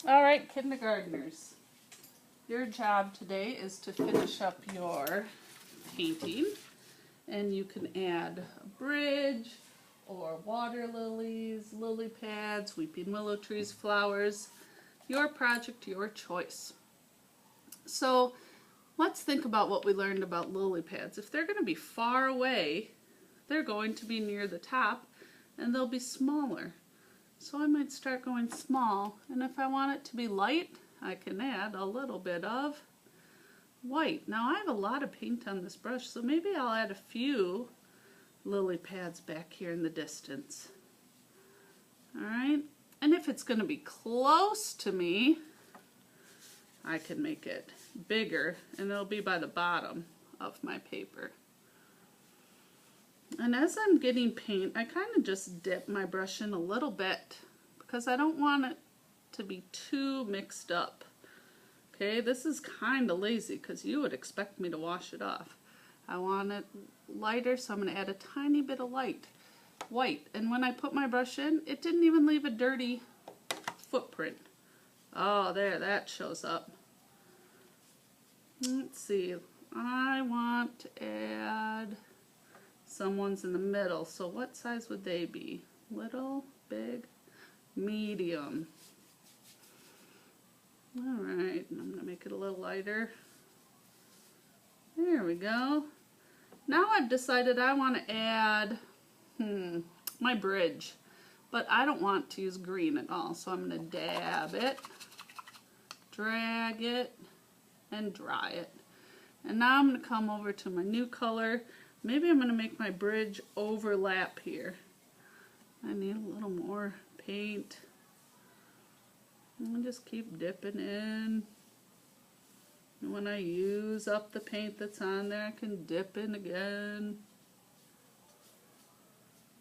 All right, kindergartners. Your job today is to finish up your painting, and you can add a bridge or water lilies, lily pads, weeping willow trees, flowers. Your project, your choice. So let's think about what we learned about lily pads. If they're going to be far away, they're going to be near the top and they'll be smaller. So I might start going small, and if I want it to be light, I can add a little bit of white. Now I have a lot of paint on this brush, so maybe I'll add a few lily pads back here in the distance. Alright, and if it's going to be close to me, I can make it bigger, and it'll be by the bottom of my paper. And as I'm getting paint, I kind of just dip my brush in a little bit because I don't want it to be too mixed up. Okay, this is kind of lazy because you would expect me to wash it off. I want it lighter, so I'm going to add a tiny bit of white. And when I put my brush in, it didn't even leave a dirty footprint. Oh, there, that shows up. Let's see, I want to add some ones in the middle. So what size would they be? Little, big, medium. Alright, I'm going to make it a little lighter. There we go. Now I've decided I want to add my bridge. But I don't want to use green at all. So I'm going to dab it, drag it, and dry it. And now I'm going to come over to my new color. Maybe I'm going to make my bridge overlap here. I need a little more paint. And just keep dipping in. And when I use up the paint that's on there, I can dip in again.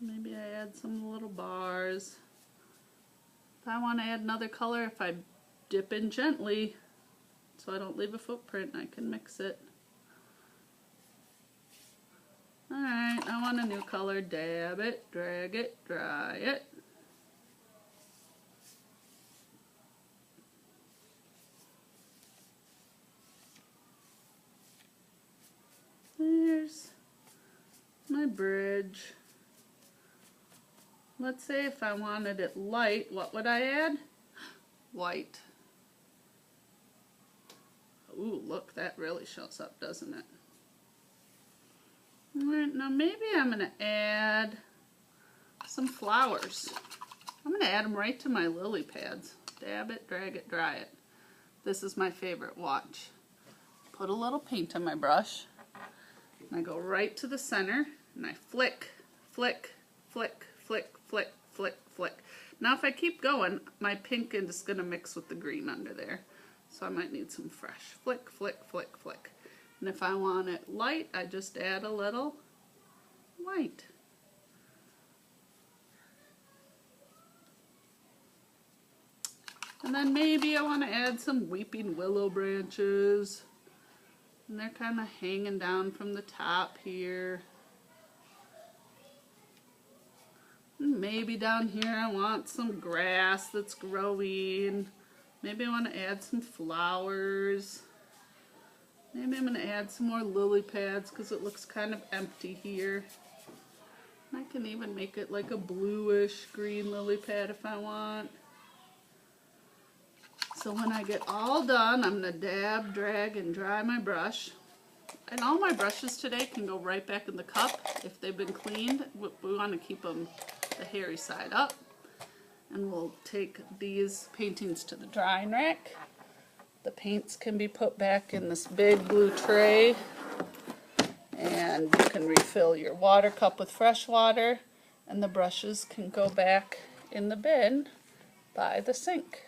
Maybe I add some little bars. If I want to add another color, if I dip in gently, so I don't leave a footprint, I can mix it. Alright, I want a new color. Dab it, drag it, dry it. There's my bridge. Let's say if I wanted it light, what would I add? White. Ooh, look, that really shows up, doesn't it? Alright, now maybe I'm going to add some flowers. I'm going to add them right to my lily pads. Dab it, drag it, dry it. This is my favorite. Watch. Put a little paint on my brush. And I go right to the center. And I flick, flick, flick, flick, flick, flick, flick. Now if I keep going, my pink is going to mix with the green under there. So I might need some fresh. Flick, flick, flick, flick. And if I want it light, I just add a little white. And then maybe I want to add some weeping willow branches. And they're kind of hanging down from the top here. And maybe down here I want some grass that's growing. Maybe I want to add some flowers. Maybe I'm going to add some more lily pads because it looks kind of empty here. I can even make it like a bluish green lily pad if I want. So when I get all done, I'm going to dab, drag, and dry my brush. And all my brushes today can go right back in the cup if they've been cleaned. We want to keep them the hairy side up. And we'll take these paintings to the drying rack. The paints can be put back in this big blue tray, and you can refill your water cup with fresh water, and the brushes can go back in the bin by the sink.